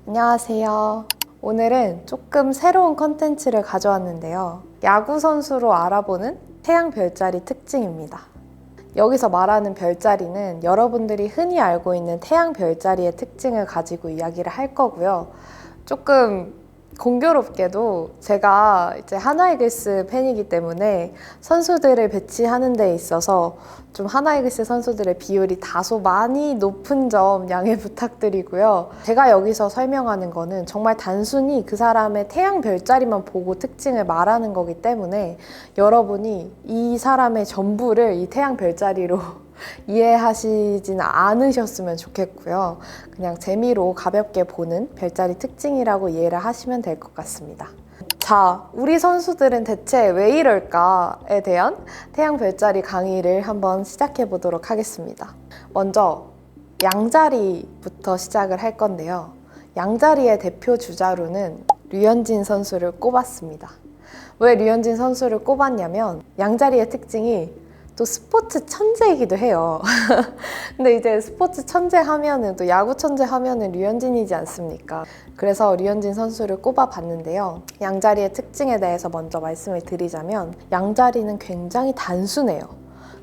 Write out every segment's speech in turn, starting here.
안녕하세요. 오늘은 조금 새로운 컨텐츠를 가져왔는데요. 야구 선수로 알아보는 태양 별자리 특징입니다. 여기서 말하는 별자리는 여러분들이 흔히 알고 있는 태양 별자리의 특징을 가지고 이야기를 할 거고요. 조금 공교롭게도 제가 이제 하나이글스 팬이기 때문에 선수들을 배치하는 데 있어서 좀 하나이글스 선수들의 비율이 다소 많이 높은 점 양해 부탁드리고요. 제가 여기서 설명하는 거는 정말 단순히 그 사람의 태양 별자리만 보고 특징을 말하는 거기 때문에 여러분이 이 사람의 전부를 이 태양 별자리로 이해하시진 않으셨으면 좋겠고요. 그냥 재미로 가볍게 보는 별자리 특징이라고 이해를 하시면 될 것 같습니다. 자, 우리 선수들은 대체 왜 이럴까에 대한 태양 별자리 강의를 한번 시작해 보도록 하겠습니다. 먼저 양자리부터 시작을 할 건데요. 양자리의 대표 주자로는 류현진 선수를 꼽았습니다. 왜 류현진 선수를 꼽았냐면 양자리의 특징이 또 스포츠 천재이기도 해요. 근데 이제 스포츠 천재 하면은 또 야구 천재 하면은 류현진이지 않습니까? 그래서 류현진 선수를 꼽아봤는데요. 양자리의 특징에 대해서 먼저 말씀을 드리자면 양자리는 굉장히 단순해요.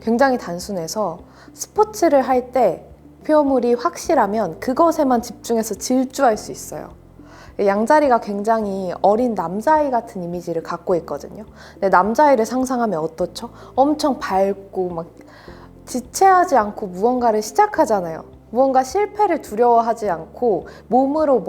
굉장히 단순해서 스포츠를 할 때 목표물이 확실하면 그것에만 집중해서 질주할 수 있어요. 양자리가 굉장히 어린 남자아이 같은 이미지를 갖고 있거든요. 근데 남자아이를 상상하면 어떻죠? 엄청 밝고 막 지체하지 않고 무언가를 시작하잖아요. 무언가 실패를 두려워하지 않고 몸으로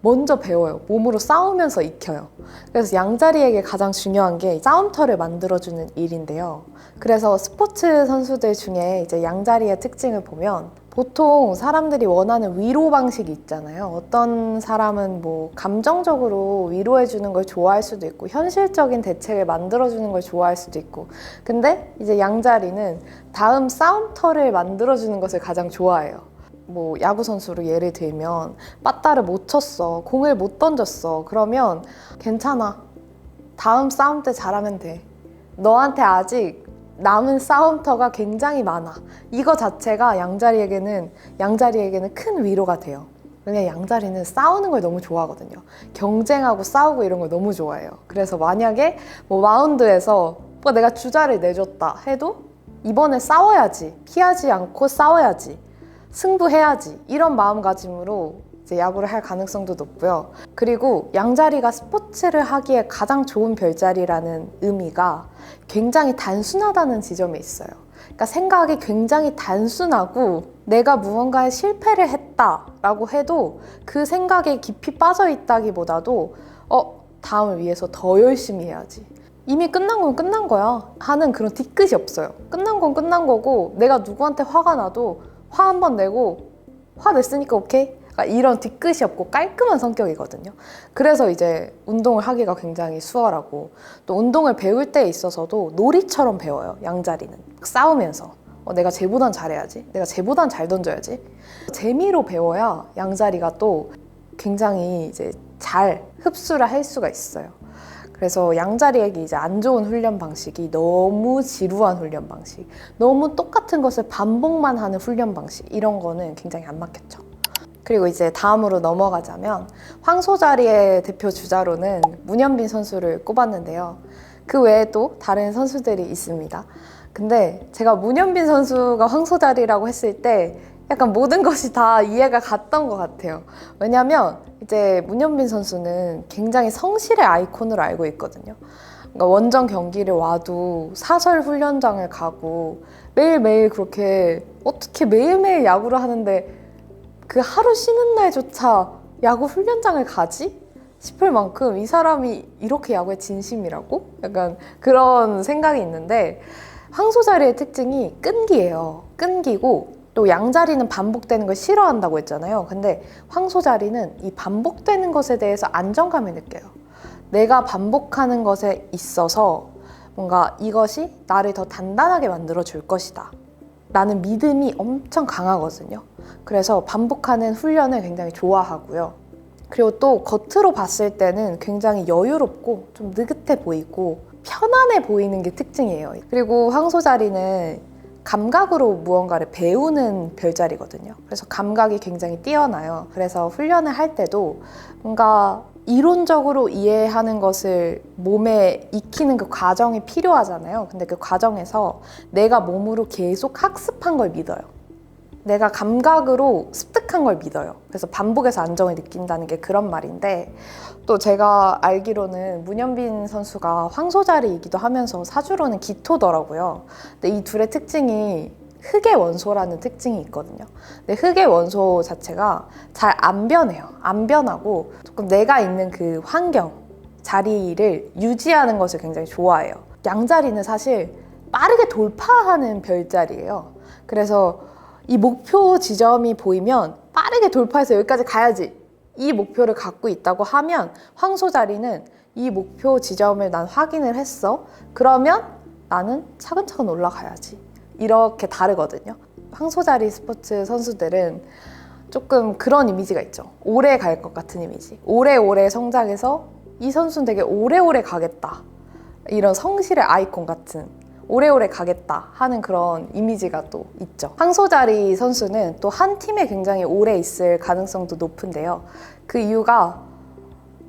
먼저 배워요. 몸으로 싸우면서 익혀요. 그래서 양자리에게 가장 중요한 게 싸움터를 만들어주는 일인데요. 그래서 스포츠 선수들 중에 이제 양자리의 특징을 보면 보통 사람들이 원하는 위로 방식이 있잖아요. 어떤 사람은 뭐 감정적으로 위로해주는 걸 좋아할 수도 있고 현실적인 대책을 만들어주는 걸 좋아할 수도 있고, 근데 이제 양자리는 다음 싸움터를 만들어주는 것을 가장 좋아해요. 뭐 야구 선수로 예를 들면 빠따를 못 쳤어, 공을 못 던졌어, 그러면 괜찮아, 다음 싸움 때 잘하면 돼, 너한테 아직 남은 싸움터가 굉장히 많아. 이거 자체가 양자리에게는 큰 위로가 돼요. 왜냐면 양자리는 싸우는 걸 너무 좋아하거든요. 경쟁하고 싸우고 이런 걸 너무 좋아해요. 그래서 만약에 뭐 마운드에서 내가 주자를 내줬다 해도 이번에 싸워야지, 피하지 않고 싸워야지, 승부해야지, 이런 마음가짐으로 이제 야구를 할 가능성도 높고요. 그리고 양자리가 스포츠를 하기에 가장 좋은 별자리라는 의미가 굉장히 단순하다는 지점에 있어요. 그러니까 생각이 굉장히 단순하고 내가 무언가에 실패를 했다라고 해도 그 생각에 깊이 빠져 있다기보다도 다음을 위해서 더 열심히 해야지, 이미 끝난 건 끝난 거야 하는 그런 뒤끝이 없어요. 끝난 건 끝난 거고 내가 누구한테 화가 나도 화 한 번 내고 화 냈으니까 오케이? 이런 뒤끝이 없고 깔끔한 성격이거든요. 그래서 이제 운동을 하기가 굉장히 수월하고, 또 운동을 배울 때 있어서도 놀이처럼 배워요. 양자리는 싸우면서 내가 쟤보단 잘해야지, 내가 쟤보단 잘 던져야지, 재미로 배워야 양자리가 또 굉장히 이제 잘 흡수를 할 수가 있어요. 그래서 양자리에게 이제 안 좋은 훈련 방식이 너무 지루한 훈련 방식, 너무 똑같은 것을 반복만 하는 훈련 방식, 이런 거는 굉장히 안 맞겠죠. 그리고 이제 다음으로 넘어가자면 황소자리의 대표 주자로는 문현빈 선수를 꼽았는데요. 그 외에 또 다른 선수들이 있습니다. 근데 제가 문현빈 선수가 황소자리라고 했을 때 약간 모든 것이 다 이해가 갔던 것 같아요. 왜냐면 이제 문현빈 선수는 굉장히 성실의 아이콘으로 알고 있거든요. 그러니까 원정 경기를 와도 사설 훈련장을 가고 매일매일, 그렇게 어떻게 매일매일 야구를 하는데 그 하루 쉬는 날조차 야구 훈련장을 가지? 싶을 만큼 이 사람이 이렇게 야구에 진심이라고? 약간 그런 생각이 있는데, 황소자리의 특징이 끈기예요. 끈기고, 또 양자리는 반복되는 걸 싫어한다고 했잖아요. 근데 황소자리는 이 반복되는 것에 대해서 안정감을 느껴요. 내가 반복하는 것에 있어서 뭔가 이것이 나를 더 단단하게 만들어 줄 것이다 라는 믿음이 엄청 강하거든요. 그래서 반복하는 훈련을 굉장히 좋아하고요. 그리고 또 겉으로 봤을 때는 굉장히 여유롭고 좀 느긋해 보이고 편안해 보이는 게 특징이에요. 그리고 황소자리는 감각으로 무언가를 배우는 별자리거든요. 그래서 감각이 굉장히 뛰어나요. 그래서 훈련을 할 때도 뭔가 이론적으로 이해하는 것을 몸에 익히는 그 과정이 필요하잖아요. 근데 그 과정에서 내가 몸으로 계속 학습한 걸 믿어요. 내가 감각으로 습득한 걸 믿어요. 그래서 반복해서 안정을 느낀다는 게 그런 말인데, 또 제가 알기로는 문현빈 선수가 황소자리이기도 하면서 사주로는 기토더라고요. 근데 이 둘의 특징이 흑의 원소라는 특징이 있거든요. 근데 흑의 원소 자체가 잘 안 변해요. 안 변하고 조금 내가 있는 그 환경, 자리를 유지하는 것을 굉장히 좋아해요. 양자리는 사실 빠르게 돌파하는 별자리예요. 그래서 이 목표 지점이 보이면 빠르게 돌파해서 여기까지 가야지, 이 목표를 갖고 있다고 하면, 황소자리는 이 목표 지점을 난 확인을 했어, 그러면 나는 차근차근 올라가야지, 이렇게 다르거든요. 황소자리 스포츠 선수들은 조금 그런 이미지가 있죠. 오래 갈 것 같은 이미지. 오래오래 성장해서 이 선수는 되게 오래오래 가겠다, 이런 성실의 아이콘 같은, 오래오래 가겠다 하는 그런 이미지가 또 있죠. 황소자리 선수는 또 한 팀에 굉장히 오래 있을 가능성도 높은데요. 그 이유가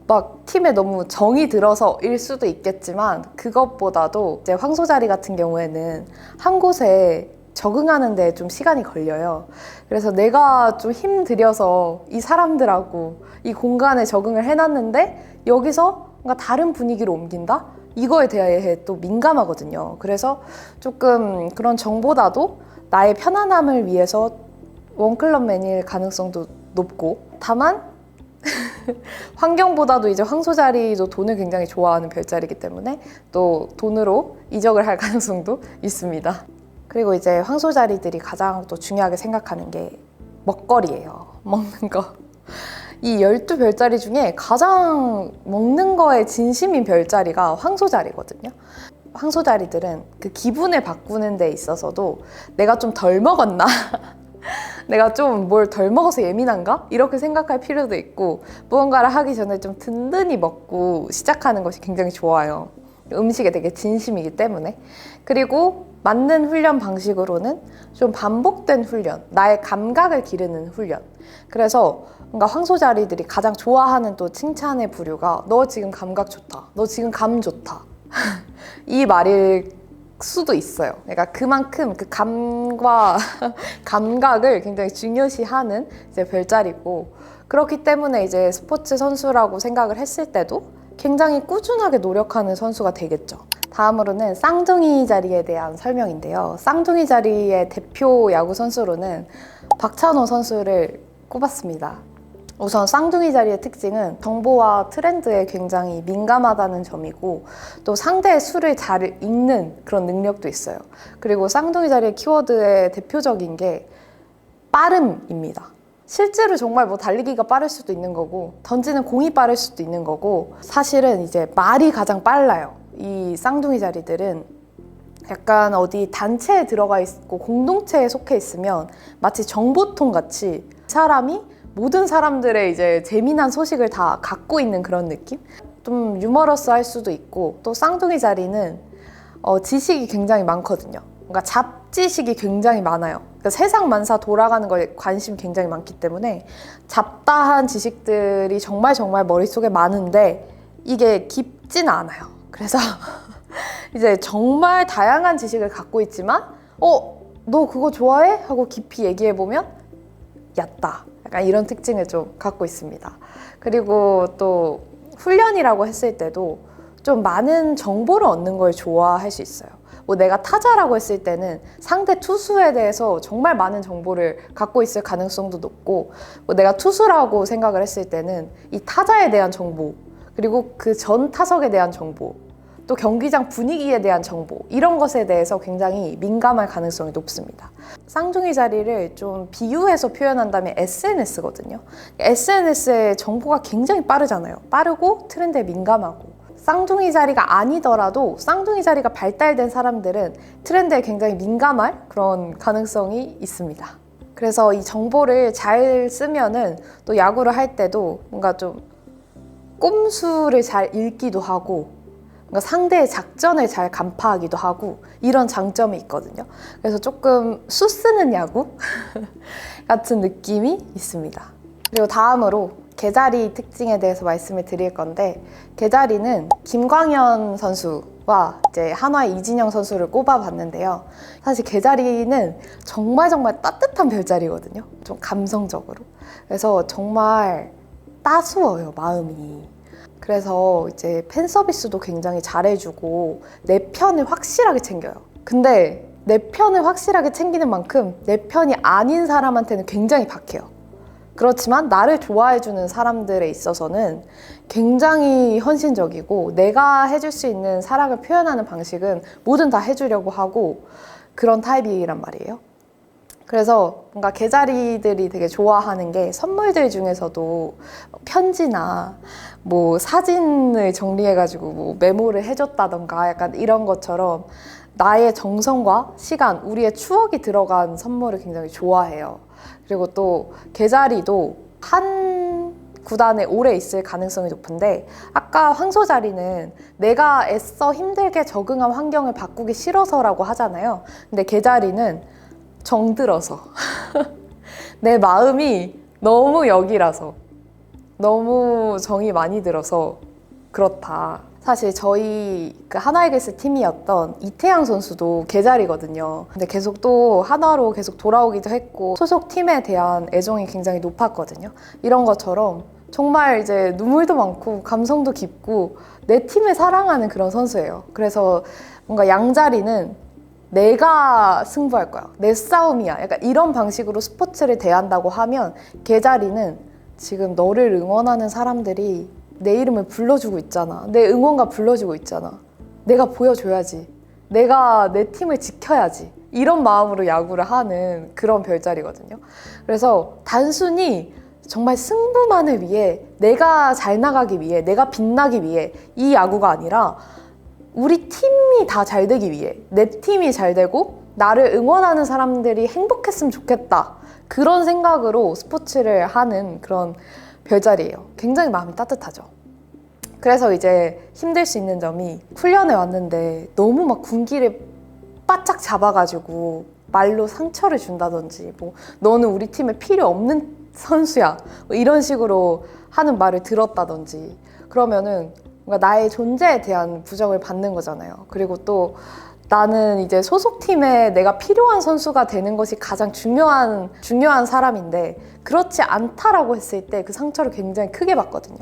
막 팀에 너무 정이 들어서일 수도 있겠지만, 그것보다도 이제 황소자리 같은 경우에는 한 곳에 적응하는 데 좀 시간이 걸려요. 그래서 내가 좀 힘들여서 이 사람들하고 이 공간에 적응을 해놨는데 여기서 뭔가 다른 분위기로 옮긴다? 이거에 대해 또 민감하거든요. 그래서 조금 그런 정보다도 나의 편안함을 위해서 원클럽맨일 가능성도 높고, 다만 환경보다도 이제 황소자리도 돈을 굉장히 좋아하는 별자리이기 때문에 또 돈으로 이적을 할 가능성도 있습니다. 그리고 이제 황소자리들이 가장 또 중요하게 생각하는 게 먹거리예요. 먹는 거. 이 12별자리 중에 가장 먹는 거에 진심인 별자리가 황소자리거든요. 황소자리들은 그 기분을 바꾸는 데 있어서도 내가 좀 덜 먹었나? 내가 좀 뭘 덜 먹어서 예민한가? 이렇게 생각할 필요도 있고, 무언가를 하기 전에 좀 든든히 먹고 시작하는 것이 굉장히 좋아요. 음식에 되게 진심이기 때문에. 그리고 맞는 훈련 방식으로는 좀 반복된 훈련, 나의 감각을 기르는 훈련. 그래서 뭔가 황소자리들이 가장 좋아하는 또 칭찬의 부류가 너 지금 감각 좋다, 너 지금 감 좋다 이 말일 수도 있어요. 그러니까 그만큼 그 감과 감각을 굉장히 중요시하는 이제 별자리고, 그렇기 때문에 이제 스포츠 선수라고 생각을 했을 때도 굉장히 꾸준하게 노력하는 선수가 되겠죠. 다음으로는 쌍둥이 자리에 대한 설명인데요. 쌍둥이 자리의 대표 야구 선수로는 박찬호 선수를 꼽았습니다. 우선 쌍둥이 자리의 특징은 정보와 트렌드에 굉장히 민감하다는 점이고, 또 상대의 수를 잘 읽는 그런 능력도 있어요. 그리고 쌍둥이 자리의 키워드의 대표적인 게 빠름입니다. 실제로 정말 뭐 달리기가 빠를 수도 있는 거고, 던지는 공이 빠를 수도 있는 거고, 사실은 이제 말이 가장 빨라요. 이 쌍둥이 자리들은 약간 어디 단체에 들어가 있고 공동체에 속해 있으면 마치 정보통 같이 사람이 모든 사람들의 이제 재미난 소식을 다 갖고 있는 그런 느낌? 좀 유머러스 할 수도 있고, 또 쌍둥이 자리는 지식이 굉장히 많거든요. 그러니까 잡지식이 굉장히 많아요. 그러니까 세상 만사 돌아가는 거에 관심이 굉장히 많기 때문에 잡다한 지식들이 정말 머릿속에 많은데 이게 깊진 않아요. 그래서 이제 정말 다양한 지식을 갖고 있지만 너 그거 좋아해? 하고 깊이 얘기해보면 얕다. 약간 이런 특징을 좀 갖고 있습니다. 그리고 또 훈련이라고 했을 때도 좀 많은 정보를 얻는 걸 좋아할 수 있어요. 뭐 내가 타자라고 했을 때는 상대 투수에 대해서 정말 많은 정보를 갖고 있을 가능성도 높고, 뭐 내가 투수라고 생각을 했을 때는 이 타자에 대한 정보, 그리고 그 전 타석에 대한 정보, 또 경기장 분위기에 대한 정보, 이런 것에 대해서 굉장히 민감할 가능성이 높습니다. 쌍둥이 자리를 좀 비유해서 표현한다면 SNS거든요. SNS의 정보가 굉장히 빠르잖아요. 빠르고 트렌드에 민감하고. 쌍둥이 자리가 아니더라도 쌍둥이 자리가 발달된 사람들은 트렌드에 굉장히 민감할 그런 가능성이 있습니다. 그래서 이 정보를 잘 쓰면은 또 야구를 할 때도 뭔가 좀 꼼수를 잘 읽기도 하고, 그러니까 상대의 작전을 잘 간파하기도 하고 이런 장점이 있거든요. 그래서 조금 수 쓰는 야구 같은 느낌이 있습니다. 그리고 다음으로 개자리 특징에 대해서 말씀을 드릴 건데, 개자리는 김광현 선수와 이제 한화의 이진영 선수를 꼽아봤는데요. 사실 개자리는 정말 따뜻한 별자리거든요. 좀 감성적으로. 그래서 정말 따스워요, 마음이. 그래서 이제 팬 서비스도 굉장히 잘해주고 내 편을 확실하게 챙겨요. 근데 내 편을 확실하게 챙기는 만큼 내 편이 아닌 사람한테는 굉장히 박해요. 그렇지만 나를 좋아해주는 사람들에 있어서는 굉장히 헌신적이고, 내가 해줄 수 있는 사랑을 표현하는 방식은 뭐든 다 해주려고 하고 그런 타입이란 말이에요. 그래서 뭔가 개자리들이 되게 좋아하는 게, 선물들 중에서도 편지나 뭐 사진을 정리해가지고 뭐 메모를 해줬다던가 약간 이런 것처럼 나의 정성과 시간, 우리의 추억이 들어간 선물을 굉장히 좋아해요. 그리고 또 개자리도 한 구단에 오래 있을 가능성이 높은데, 아까 황소자리는 내가 애써 힘들게 적응한 환경을 바꾸기 싫어서라고 하잖아요. 근데 개자리는 정들어서 내 마음이 너무 여기라서, 너무 정이 많이 들어서 그렇다. 사실 저희 그 한화이글스 팀이었던 이태양 선수도 개자리거든요. 근데 계속 또 한화로 계속 돌아오기도 했고 소속 팀에 대한 애정이 굉장히 높았거든요. 이런 것처럼 정말 이제 눈물도 많고 감성도 깊고 내 팀을 사랑하는 그런 선수예요. 그래서 뭔가 양자리는 내가 승부할 거야, 내 싸움이야, 약간 이런 방식으로 스포츠를 대한다고 하면, 개자리는 지금 너를 응원하는 사람들이 내 이름을 불러주고 있잖아, 내 응원가 불러주고 있잖아, 내가 보여줘야지, 내가 내 팀을 지켜야지, 이런 마음으로 야구를 하는 그런 별자리거든요. 그래서 단순히 정말 승부만을 위해, 내가 잘 나가기 위해, 내가 빛나기 위해 이 야구가 아니라 우리 팀이 다 잘 되기 위해, 내 팀이 잘 되고 나를 응원하는 사람들이 행복했으면 좋겠다, 그런 생각으로 스포츠를 하는 그런 별자리예요. 굉장히 마음이 따뜻하죠. 그래서 이제 힘들 수 있는 점이, 훈련에 왔는데 너무 막 군기를 바짝 잡아가지고 말로 상처를 준다든지, 뭐 너는 우리 팀에 필요 없는 선수야, 뭐 이런 식으로 하는 말을 들었다든지, 그러면은 뭔가 나의 존재에 대한 부정을 받는 거잖아요. 그리고 또 나는 이제 소속팀에 내가 필요한 선수가 되는 것이 가장 중요한 사람인데 그렇지 않다라고 했을 때 그 상처를 굉장히 크게 받거든요.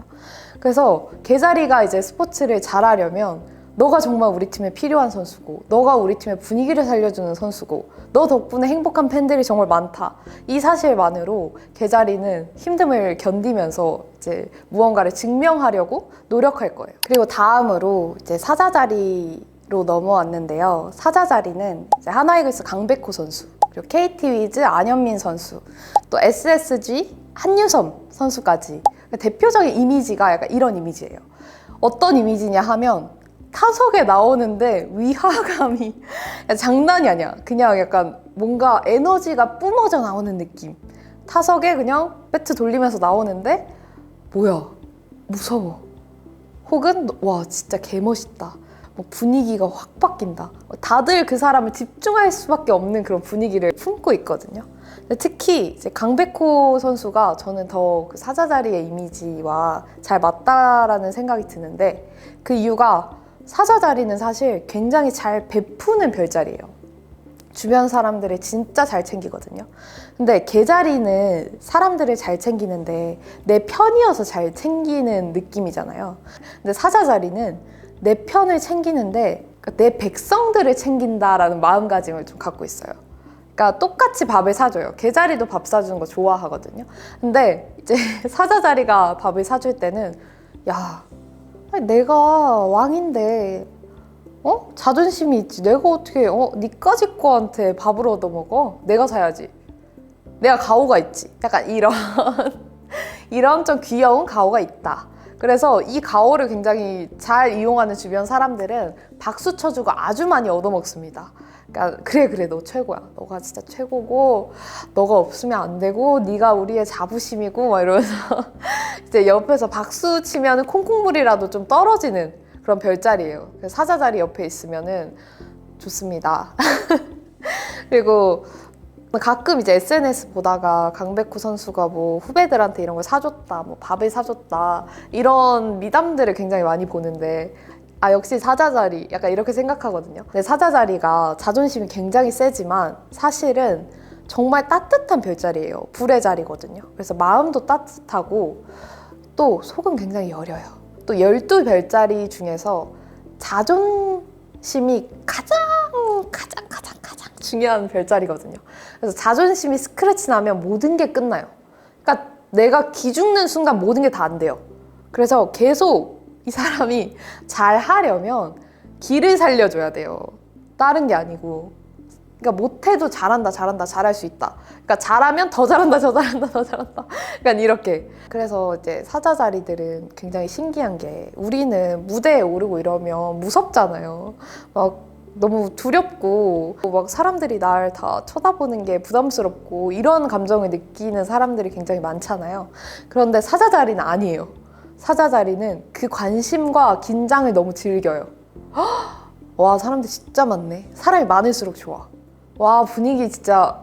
그래서 개자리가 이제 스포츠를 잘하려면 너가 정말 우리 팀에 필요한 선수고, 너가 우리 팀의 분위기를 살려주는 선수고, 너 덕분에 행복한 팬들이 정말 많다, 이 사실만으로 개자리는 힘듦을 견디면서 이제 무언가를 증명하려고 노력할 거예요. 그리고 다음으로 이제 사자자리로 넘어왔는데요. 사자자리는 이제 한화이글스 강백호 선수, 그리고 KT 위즈 안현민 선수, 또 SSG 한유섬 선수까지, 대표적인 이미지가 약간 이런 이미지예요. 어떤 이미지냐 하면, 타석에 나오는데 위화감이 장난이 아니야. 그냥 약간 뭔가 에너지가 뿜어져 나오는 느낌. 타석에 그냥 배트 돌리면서 나오는데 뭐야, 무서워. 혹은 와, 진짜 개멋있다. 뭐 분위기가 확 바뀐다. 다들 그 사람을 집중할 수밖에 없는 그런 분위기를 품고 있거든요. 근데 특히 이제 강백호 선수가 저는 더 그 사자자리의 이미지와 잘 맞다라는 생각이 드는데, 그 이유가 사자자리는 사실 굉장히 잘 베푸는 별자리예요. 주변 사람들을 진짜 잘 챙기거든요. 근데 개자리는 사람들을 잘 챙기는데 내 편이어서 잘 챙기는 느낌이잖아요. 근데 사자자리는 내 편을 챙기는데 내 백성들을 챙긴다라는 마음가짐을 좀 갖고 있어요. 그러니까 똑같이 밥을 사줘요. 개자리도 밥 사주는 거 좋아하거든요. 근데 이제 사자자리가 밥을 사줄 때는, 야, 내가 왕인데 자존심이 있지, 내가 어떻게 니까지 거한테 밥을 얻어먹어? 내가 사야지, 내가 가오가 있지, 약간 이런 좀 귀여운 가오가 있다. 그래서 이 가오를 굉장히 잘 이용하는 주변 사람들은 박수 쳐주고 아주 많이 얻어먹습니다. 그러니까 그래 너 최고야, 너가 진짜 최고고, 너가 없으면 안 되고, 네가 우리의 자부심이고 막 이러면서 이제 옆에서 박수 치면 콩국물이라도 좀 떨어지는 그런 별자리예요. 그래서 사자 자리 옆에 있으면은 좋습니다. 그리고 가끔 이제 SNS 보다가 강백호 선수가 뭐 후배들한테 이런 걸 사줬다, 뭐 밥을 사줬다, 이런 미담들을 굉장히 많이 보는데, 아, 역시 사자자리, 약간 이렇게 생각하거든요. 근데 사자자리가 자존심이 굉장히 세지만 사실은 정말 따뜻한 별자리예요. 불의 자리거든요. 그래서 마음도 따뜻하고 또 속은 굉장히 여려요. 또 12별자리 중에서 자존심이 가장 중요한 별자리거든요. 그래서 자존심이 스크래치 나면 모든 게 끝나요. 그러니까 내가 기죽는 순간 모든 게 다 안 돼요. 그래서 계속 이 사람이 잘 하려면 기를 살려줘야 돼요. 다른 게 아니고. 그러니까 못해도 잘한다, 잘할 수 있다. 그러니까 잘하면 더 잘한다, 더 잘한다. 그러니까 이렇게. 그래서 이제 사자 자리들은 굉장히 신기한 게, 우리는 무대에 오르고 이러면 무섭잖아요. 막 너무 두렵고 막 사람들이 날 다 쳐다보는 게 부담스럽고 이런 감정을 느끼는 사람들이 굉장히 많잖아요. 그런데 사자 자리는 아니에요. 사자 자리는 그 관심과 긴장을 너무 즐겨요. 와, 사람들 진짜 많네. 사람이 많을수록 좋아. 와, 분위기 진짜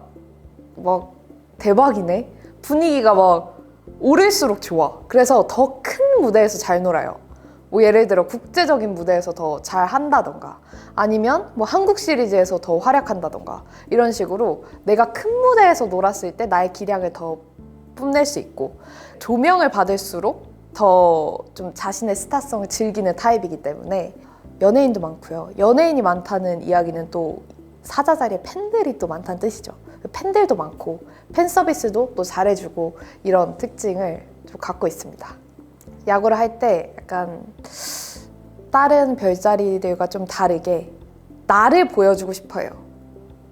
막 대박이네. 분위기가 막 오를수록 좋아. 그래서 더 큰 무대에서 잘 놀아요. 뭐 예를 들어 국제적인 무대에서 더 잘 한다던가, 아니면 뭐 한국 시리즈에서 더 활약한다던가, 이런 식으로 내가 큰 무대에서 놀았을 때 나의 기량을 더 뽐낼 수 있고, 조명을 받을수록 더 좀 자신의 스타성을 즐기는 타입이기 때문에 연예인도 많고요. 연예인이 많다는 이야기는 또 사자 자리에 팬들이 또 많다는 뜻이죠. 팬들도 많고 팬 서비스도 또 잘해주고, 이런 특징을 좀 갖고 있습니다. 야구를 할 때 약간 다른 별자리들과 좀 다르게 나를 보여주고 싶어요.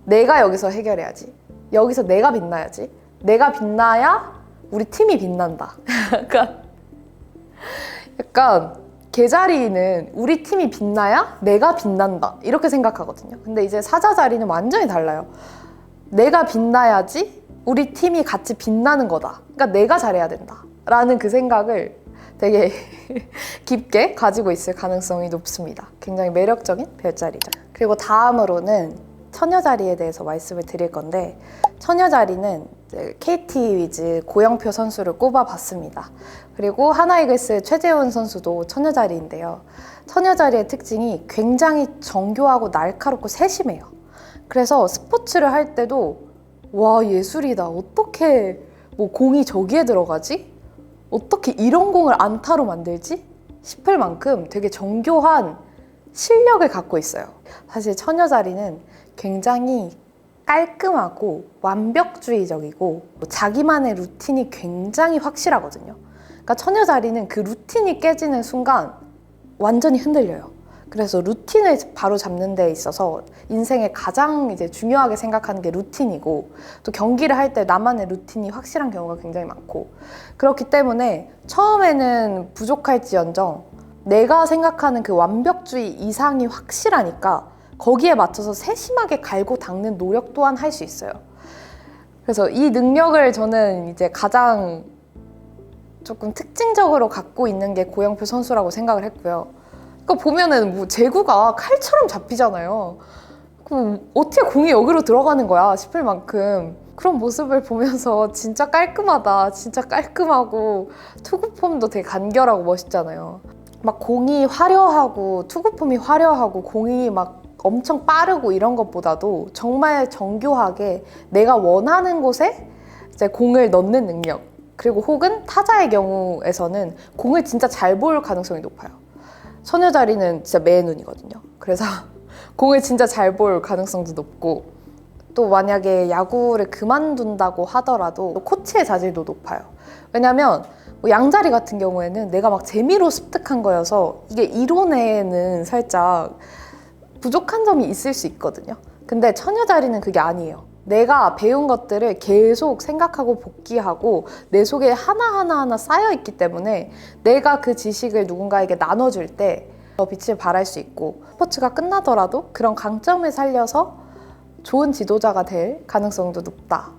내가 여기서 해결해야지. 여기서 내가 빛나야지. 내가 빛나야 우리 팀이 빛난다. 약간 개자리는 우리 팀이 빛나야 내가 빛난다, 이렇게 생각하거든요. 근데 이제 사자 자리는 완전히 달라요. 내가 빛나야지 우리 팀이 같이 빛나는 거다. 그러니까 내가 잘해야 된다 라는 그 생각을 되게 깊게 가지고 있을 가능성이 높습니다. 굉장히 매력적인 별자리죠. 그리고 다음으로는 처녀자리에 대해서 말씀을 드릴 건데, 처녀자리는 KT 위즈 고영표 선수를 꼽아봤습니다. 그리고 하나이글스 최재훈 선수도 처녀자리인데요. 처녀자리의 특징이 굉장히 정교하고 날카롭고 세심해요. 그래서 스포츠를 할 때도 와, 예술이다. 어떻게 뭐 공이 저기에 들어가지? 어떻게 이런 공을 안타로 만들지? 싶을 만큼 되게 정교한 실력을 갖고 있어요. 사실 처녀자리는 굉장히 깔끔하고 완벽주의적이고 자기만의 루틴이 굉장히 확실하거든요. 그러니까 처녀자리는 그 루틴이 깨지는 순간 완전히 흔들려요. 그래서 루틴을 바로 잡는 데 있어서 인생에 가장 이제 중요하게 생각하는 게 루틴이고, 또 경기를 할 때 나만의 루틴이 확실한 경우가 굉장히 많고, 그렇기 때문에 처음에는 부족할지언정 내가 생각하는 그 완벽주의 이상이 확실하니까 거기에 맞춰서 세심하게 갈고 닦는 노력 또한 할 수 있어요. 그래서 이 능력을 저는 이제 가장 조금 특징적으로 갖고 있는 게 고영표 선수라고 생각을 했고요. 그러니까 보면은 뭐 제구가 칼처럼 잡히잖아요. 그럼 어떻게 공이 여기로 들어가는 거야 싶을 만큼 그런 모습을 보면서 진짜 깔끔하다, 진짜 깔끔하고 투구 폼도 되게 간결하고 멋있잖아요. 막 공이 화려하고 투구 폼이 화려하고 공이 막 엄청 빠르고 이런 것보다도 정말 정교하게 내가 원하는 곳에 이제 공을 넣는 능력, 그리고 혹은 타자의 경우에서는 공을 진짜 잘 볼 가능성이 높아요. 처녀자리는 진짜 매의 눈이거든요. 그래서 공을 진짜 잘 볼 가능성도 높고, 또 만약에 야구를 그만둔다고 하더라도 코치의 자질도 높아요. 왜냐면 뭐 양자리 같은 경우에는 내가 막 재미로 습득한 거여서 이게 이론에는 살짝 부족한 점이 있을 수 있거든요. 근데 처녀자리는 그게 아니에요. 내가 배운 것들을 계속 생각하고 복기하고 내 속에 하나하나 쌓여있기 때문에 내가 그 지식을 누군가에게 나눠줄 때 더 빛을 발할 수 있고, 스포츠가 끝나더라도 그런 강점을 살려서 좋은 지도자가 될 가능성도 높다,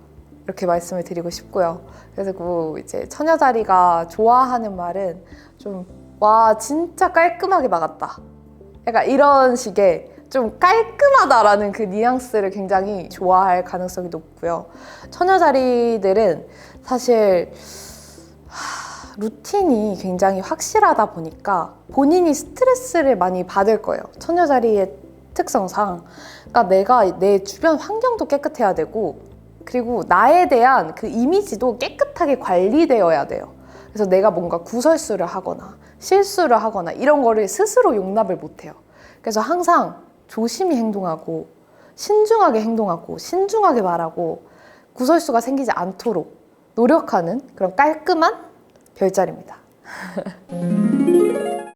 이렇게 말씀을 드리고 싶고요. 그리고 이제 처녀자리가 좋아하는 말은 좀 와, 진짜 깔끔하게 막았다, 약간 이런 식의 좀 깔끔하다라는 그 뉘앙스를 굉장히 좋아할 가능성이 높고요. 처녀자리들은 사실 루틴이 굉장히 확실하다 보니까 본인이 스트레스를 많이 받을 거예요. 처녀자리의 특성상. 그러니까 내가 내 주변 환경도 깨끗해야 되고, 그리고 나에 대한 그 이미지도 깨끗하게 관리되어야 돼요. 그래서 내가 뭔가 구설수를 하거나 실수를 하거나 이런 거를 스스로 용납을 못해요. 그래서 항상 조심히 행동하고 신중하게 행동하고 신중하게 말하고 구설수가 생기지 않도록 노력하는 그런 깔끔한 별자리입니다.